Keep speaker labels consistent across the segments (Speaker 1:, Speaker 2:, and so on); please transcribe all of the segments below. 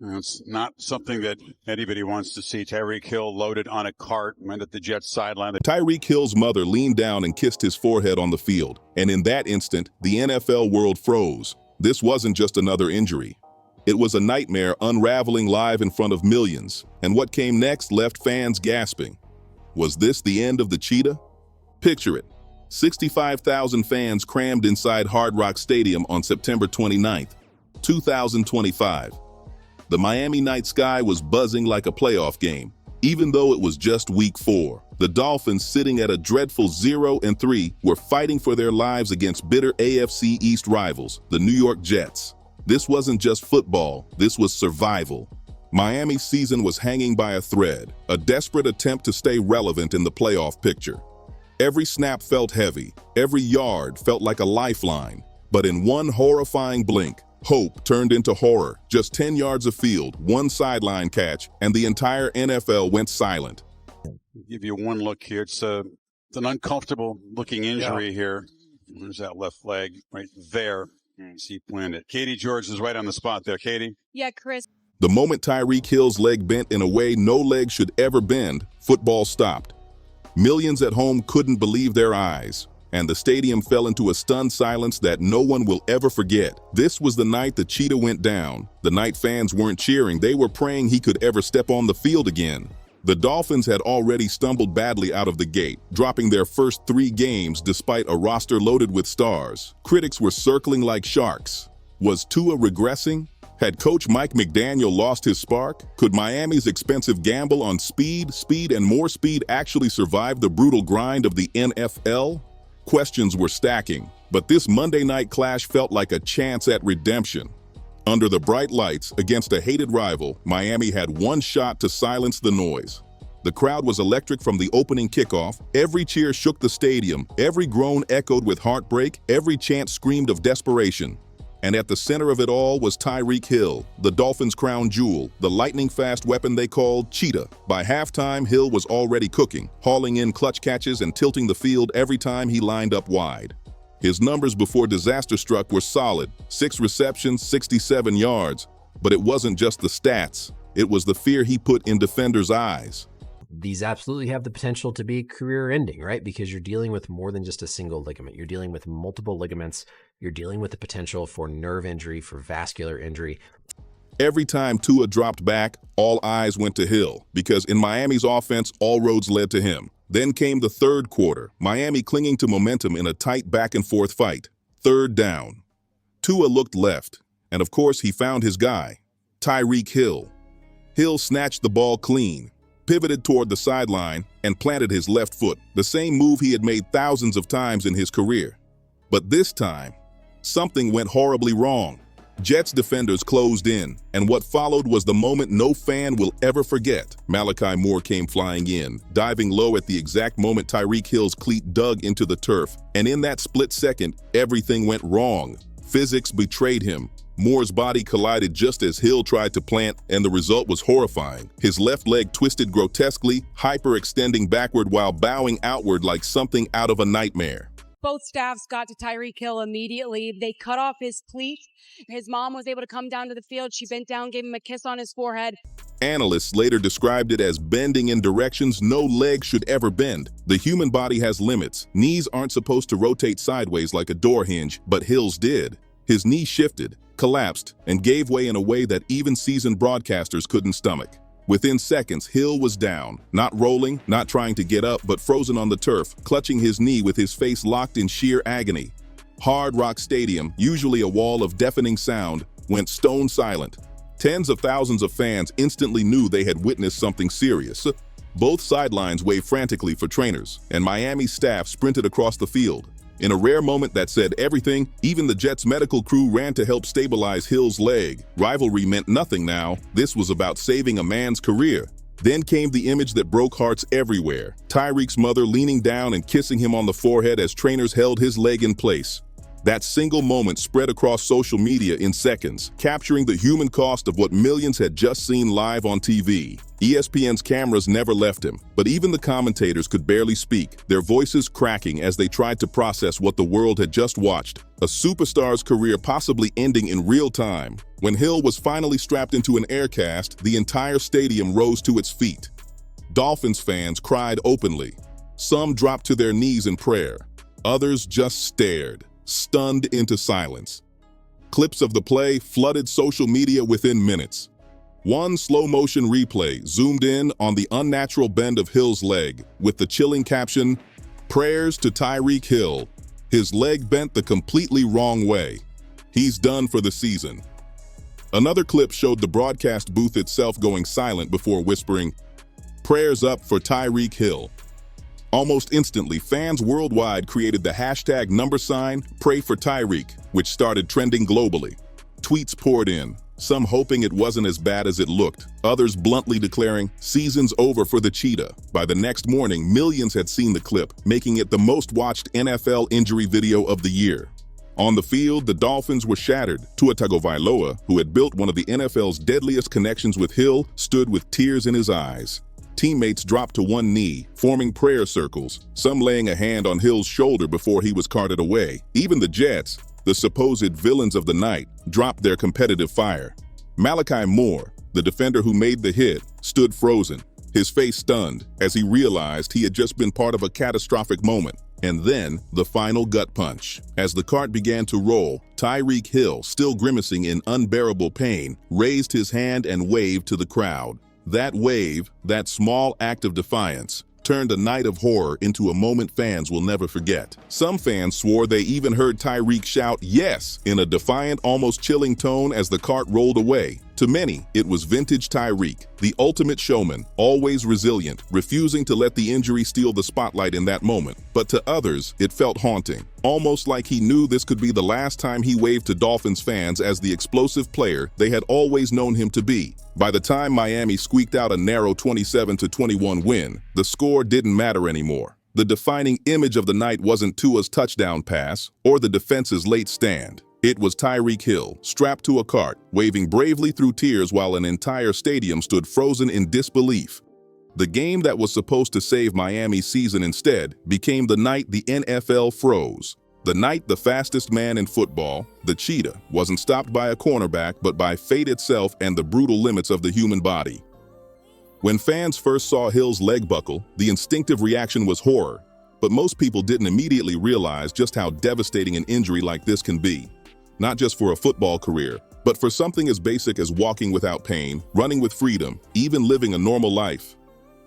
Speaker 1: It's not something that anybody wants to see. Tyreek Hill loaded on a cart, went at the Jets sideline.
Speaker 2: Tyreek Hill's mother leaned down and kissed his forehead on the field, and in that instant, the NFL world froze. This wasn't just another injury. It was a nightmare unraveling live in front of millions, and what came next left fans gasping. Was this the end of the cheetah? Picture it. 65,000 fans crammed inside Hard Rock Stadium on September 29th, 2025. The Miami night sky was buzzing like a playoff game, even though it was just week 4. The Dolphins, sitting at a dreadful 0-3, were fighting for their lives against bitter AFC East rivals, the New York Jets. This wasn't just football, this was survival. Miami's season was hanging by a thread, a desperate attempt to stay relevant in the playoff picture. Every snap felt heavy, every yard felt like a lifeline, but in one horrifying blink, hope turned into horror. Just 10 yards of field, one sideline catch, and the entire NFL went silent.
Speaker 1: I'll give you one look here. It's an uncomfortable-looking injury here. There's that left leg right there. See, planned it. Katie George is right on the spot there. Katie?
Speaker 3: Yeah, Chris.
Speaker 2: The moment Tyreek Hill's leg bent in a way no leg should ever bend, football stopped. Millions at home couldn't believe their eyes, and the stadium fell into a stunned silence that no one will ever forget. This was the night the cheetah went down. The night fans weren't cheering, they were praying he could ever step on the field again. The Dolphins had already stumbled badly out of the gate, dropping their first 3 games despite a roster loaded with stars. Critics were circling like sharks. Was Tua regressing? Had Coach Mike McDaniel lost his spark? Could Miami's expensive gamble on speed, and more speed actually survive the brutal grind of the NFL? Questions were stacking, but this Monday night clash felt like a chance at redemption. Under the bright lights, against a hated rival, Miami had one shot to silence the noise. The crowd was electric from the opening kickoff. Every cheer shook the stadium, every groan echoed with heartbreak, every chant screamed of desperation. And at the center of it all was Tyreek Hill, the Dolphins' crown jewel, the lightning-fast weapon they called cheetah. By halftime, Hill was already cooking, hauling in clutch catches and tilting the field every time he lined up wide. His numbers before disaster struck were solid, 6 receptions, 67 yards. But it wasn't just the stats, it was the fear he put in defenders' eyes.
Speaker 4: These absolutely have the potential to be career-ending, right? Because you're dealing with more than just a single ligament. You're dealing with multiple ligaments. You're dealing with the potential for nerve injury, for vascular injury.
Speaker 2: Every time Tua dropped back, all eyes went to Hill, because in Miami's offense, all roads led to him. Then came the third quarter, Miami clinging to momentum in a tight back-and-forth fight. 3rd down. Tua looked left, and of course he found his guy, Tyreek Hill. Hill snatched the ball clean, pivoted toward the sideline, and planted his left foot, the same move he had made thousands of times in his career. But this time, something went horribly wrong. Jets defenders closed in, and what followed was the moment no fan will ever forget. Malachi Moore came flying in, diving low at the exact moment Tyreek Hill's cleat dug into the turf, and in that split second, everything went wrong. Physics betrayed him. Moore's body collided just as Hill tried to plant, and the result was horrifying. His left leg twisted grotesquely, hyperextending backward while bowing outward like something out of a nightmare.
Speaker 3: Both staffs got to Tyreek Hill immediately. They cut off his cleat. His mom was able to come down to the field. She bent down, gave him a kiss on his forehead.
Speaker 2: Analysts later described it as bending in directions no leg should ever bend. The human body has limits. Knees aren't supposed to rotate sideways like a door hinge, but Hill's did. His knee shifted, collapsed, and gave way in a way that even seasoned broadcasters couldn't stomach. Within seconds, Hill was down, not rolling, not trying to get up, but frozen on the turf, clutching his knee with his face locked in sheer agony. Hard Rock Stadium, usually a wall of deafening sound, went stone silent. Tens of thousands of fans instantly knew they had witnessed something serious. Both sidelines waved frantically for trainers, and Miami's staff sprinted across the field. In a rare moment that said everything, even the Jets' medical crew ran to help stabilize Hill's leg. Rivalry meant nothing now. This was about saving a man's career. Then came the image that broke hearts everywhere. Tyreek's mother leaning down and kissing him on the forehead as trainers held his leg in place. That single moment spread across social media in seconds, capturing the human cost of what millions had just seen live on TV. ESPN's cameras never left him, but even the commentators could barely speak, their voices cracking as they tried to process what the world had just watched. A superstar's career possibly ending in real time. When Hill was finally strapped into an air cast, the entire stadium rose to its feet. Dolphins fans cried openly. Some dropped to their knees in prayer. Others just stared, stunned into silence. Clips of the play flooded social media within minutes. One slow-motion replay zoomed in on the unnatural bend of Hill's leg with the chilling caption, "Prayers to Tyreek Hill. His leg bent the completely wrong way. He's done for the season." Another clip showed the broadcast booth itself going silent before whispering, "Prayers up for Tyreek Hill." Almost instantly, fans worldwide created the hashtag #Pray for Tyreek, which started trending globally. Tweets poured in, some hoping it wasn't as bad as it looked, others bluntly declaring, "Season's over for the cheetah." By the next morning, millions had seen the clip, making it the most watched NFL injury video of the year. On the field, the Dolphins were shattered. Tua Tagovailoa, who had built one of the NFL's deadliest connections with Hill, stood with tears in his eyes. Teammates dropped to one knee, forming prayer circles, some laying a hand on Hill's shoulder before he was carted away. Even the Jets, the supposed villains of the night, dropped their competitive fire. Malachi Moore, the defender who made the hit, stood frozen, his face stunned as he realized he had just been part of a catastrophic moment. And then, the final gut punch. As the cart began to roll, Tyreek Hill, still grimacing in unbearable pain, raised his hand and waved to the crowd. That wave, that small act of defiance, turned a night of horror into a moment fans will never forget. Some fans swore they even heard Tyreek shout "yes" in a defiant, almost chilling tone as the cart rolled away. To many, it was vintage Tyreek, the ultimate showman, always resilient, refusing to let the injury steal the spotlight in that moment. But to others, it felt haunting, almost like he knew this could be the last time he waved to Dolphins fans as the explosive player they had always known him to be. By the time Miami squeaked out a narrow 27-21 win, the score didn't matter anymore. The defining image of the night wasn't Tua's touchdown pass or the defense's late stand. It was Tyreek Hill, strapped to a cart, waving bravely through tears while an entire stadium stood frozen in disbelief. The game that was supposed to save Miami's season instead became the night the NFL froze. The night the fastest man in football, the cheetah, wasn't stopped by a cornerback but by fate itself and the brutal limits of the human body. When fans first saw Hill's leg buckle, the instinctive reaction was horror, but most people didn't immediately realize just how devastating an injury like this can be. Not just for a football career, but for something as basic as walking without pain, running with freedom, even living a normal life.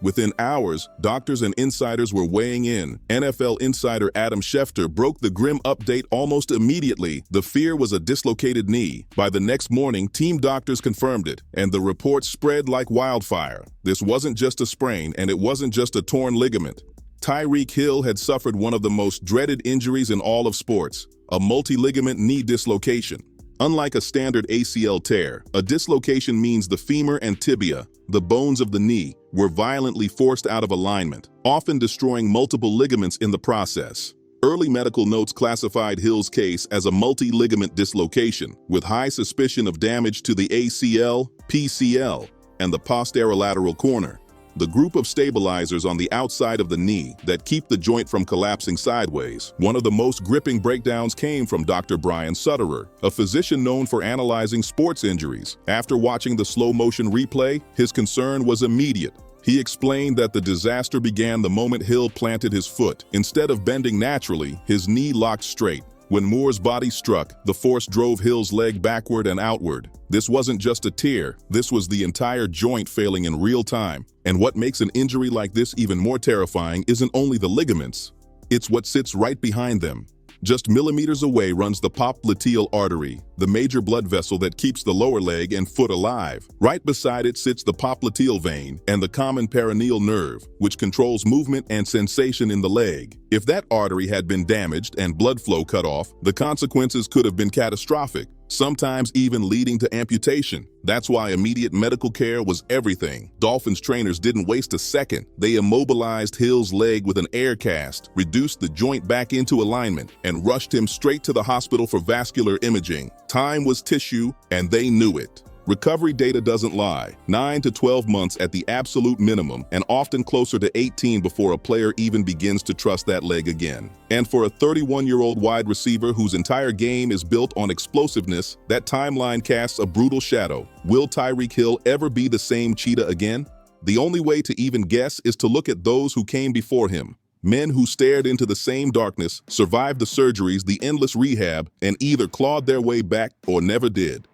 Speaker 2: Within hours, doctors and insiders were weighing in. NFL insider Adam Schefter broke the grim update almost immediately. The fear was a dislocated knee. By the next morning, team doctors confirmed it, and the reports spread like wildfire. This wasn't just a sprain, and it wasn't just a torn ligament. Tyreek Hill had suffered one of the most dreaded injuries in all of sports, a multi-ligament knee dislocation. Unlike a standard ACL tear, a dislocation means the femur and tibia, the bones of the knee, were violently forced out of alignment, often destroying multiple ligaments in the process. Early medical notes classified Hill's case as a multi-ligament dislocation, with high suspicion of damage to the ACL, PCL, and the posterolateral corner, the group of stabilizers on the outside of the knee that keep the joint from collapsing sideways. One of the most gripping breakdowns came from Dr. Brian Sutterer, a physician known for analyzing sports injuries. After watching the slow-motion replay, his concern was immediate. He explained that the disaster began the moment Hill planted his foot. Instead of bending naturally, his knee locked straight. When Moore's body struck, the force drove Hill's leg backward and outward. This wasn't just a tear, this was the entire joint failing in real time. And what makes an injury like this even more terrifying isn't only the ligaments, it's what sits right behind them. Just millimeters away runs the popliteal artery, the major blood vessel that keeps the lower leg and foot alive. Right beside it sits the popliteal vein and the common peroneal nerve, which controls movement and sensation in the leg. If that artery had been damaged and blood flow cut off, the consequences could have been catastrophic, sometimes even leading to amputation. That's why immediate medical care was everything. Dolphins trainers didn't waste a second. They immobilized Hill's leg with an air cast, reduced the joint back into alignment, and rushed him straight to the hospital for vascular imaging. Time was tissue, and they knew it. Recovery data doesn't lie. 9 to 12 months at the absolute minimum, and often closer to 18 before a player even begins to trust that leg again. And for a 31-year-old wide receiver whose entire game is built on explosiveness, that timeline casts a brutal shadow. Will Tyreek Hill ever be the same cheetah again? The only way to even guess is to look at those who came before him. Men who stared into the same darkness, survived the surgeries, the endless rehab, and either clawed their way back or never did.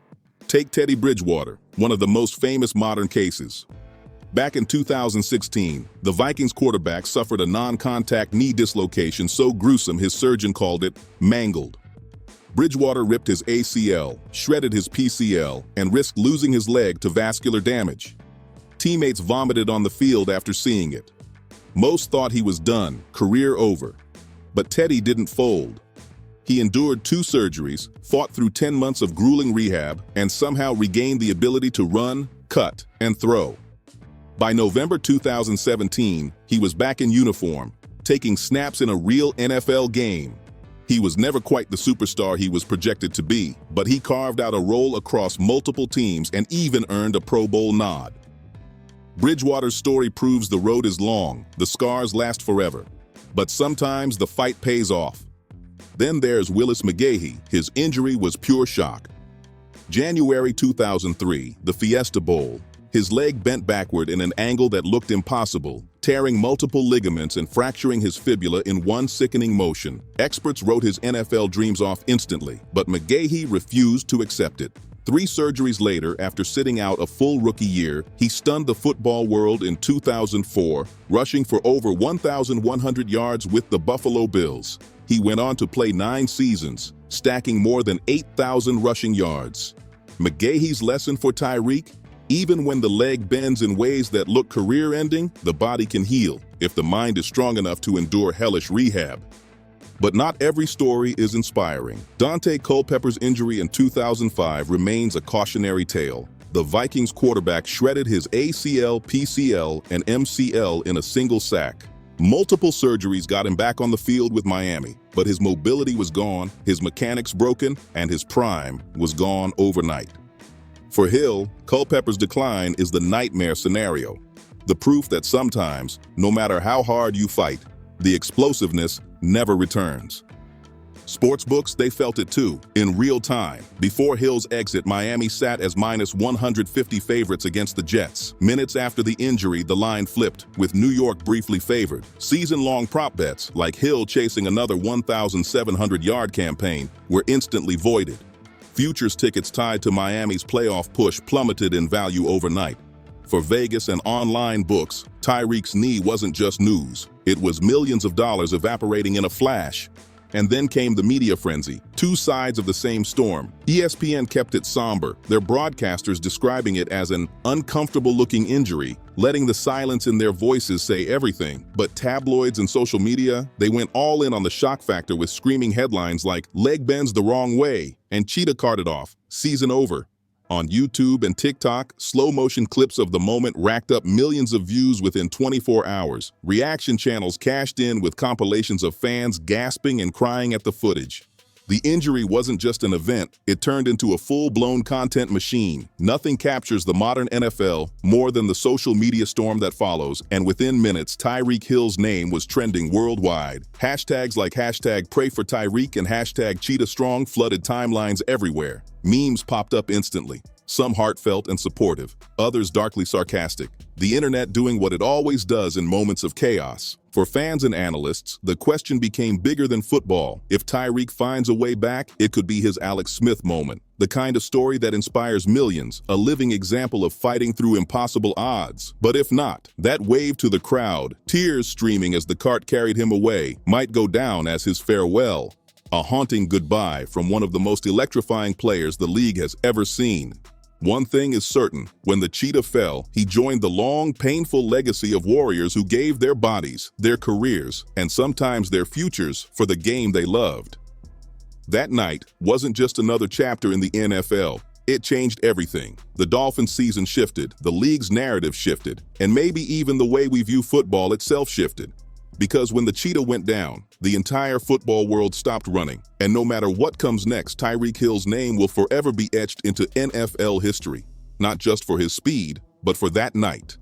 Speaker 2: Take Teddy Bridgewater, one of the most famous modern cases. Back in 2016, the Vikings quarterback suffered a non-contact knee dislocation so gruesome his surgeon called it mangled. Bridgewater ripped his ACL, shredded his PCL, and risked losing his leg to vascular damage. Teammates vomited on the field after seeing it. Most thought he was done, career over. But Teddy didn't fold. He endured 2 surgeries, fought through 10 months of grueling rehab, and somehow regained the ability to run, cut, and throw. By November 2017, he was back in uniform, taking snaps in a real NFL game. He was never quite the superstar he was projected to be, but he carved out a role across multiple teams and even earned a Pro Bowl nod. Bridgewater's story proves the road is long, the scars last forever. But sometimes the fight pays off. Then there's Willis McGahee. His injury was pure shock. January 2003, the Fiesta Bowl. His leg bent backward in an angle that looked impossible, tearing multiple ligaments and fracturing his fibula in one sickening motion. Experts wrote his NFL dreams off instantly, but McGahee refused to accept it. 3 surgeries later, after sitting out a full rookie year, he stunned the football world in 2004, rushing for over 1,100 yards with the Buffalo Bills. He went on to play 9 seasons, stacking more than 8,000 rushing yards. McGahee's lesson for Tyreek? Even when the leg bends in ways that look career-ending, the body can heal if the mind is strong enough to endure hellish rehab. But not every story is inspiring. Dante Culpepper's injury in 2005 remains a cautionary tale. The Vikings quarterback shredded his ACL, PCL, and MCL in a single sack. Multiple surgeries got him back on the field with Miami, but his mobility was gone, his mechanics broken, and his prime was gone overnight. For Hill, Culpepper's decline is the nightmare scenario, the proof that sometimes, no matter how hard you fight, the explosiveness never returns. Sportsbooks, they felt it too, in real time. Before Hill's exit, Miami sat as minus 150 favorites against the Jets. Minutes after the injury, the line flipped, with New York briefly favored. Season-long prop bets, like Hill chasing another 1,700-yard campaign, were instantly voided. Futures tickets tied to Miami's playoff push plummeted in value overnight. For Vegas and online books, Tyreek's knee wasn't just news. It was millions of dollars evaporating in a flash. And then came the media frenzy, 2 sides of the same storm. ESPN kept it somber, their broadcasters describing it as an uncomfortable-looking injury, letting the silence in their voices say everything. But tabloids and social media, they went all in on the shock factor with screaming headlines like, "Leg bends the wrong way," and "Cheetah carted off, season over." On YouTube and TikTok, slow-motion clips of the moment racked up millions of views within 24 hours. Reaction channels cashed in with compilations of fans gasping and crying at the footage. The injury wasn't just an event, it turned into a full-blown content machine. Nothing captures the modern NFL more than the social media storm that follows, and within minutes, Tyreek Hill's name was trending worldwide. Hashtags like #PrayForTyreek and #CheetahStrong flooded timelines everywhere. Memes popped up instantly, some heartfelt and supportive, others darkly sarcastic. The internet doing what it always does in moments of chaos. For fans and analysts, the question became bigger than football. If Tyreek finds a way back, it could be his Alex Smith moment. The kind of story that inspires millions, a living example of fighting through impossible odds. But if not, that wave to the crowd, tears streaming as the cart carried him away, might go down as his farewell. A haunting goodbye from one of the most electrifying players the league has ever seen. One thing is certain, when the cheetah fell, he joined the long, painful legacy of warriors who gave their bodies, their careers, and sometimes their futures for the game they loved. That night wasn't just another chapter in the NFL. It changed everything. The Dolphins season shifted, the league's narrative shifted, and maybe even the way we view football itself shifted. Because when the cheetah went down, the entire football world stopped running. And no matter what comes next, Tyreek Hill's name will forever be etched into NFL history. Not just for his speed, but for that night.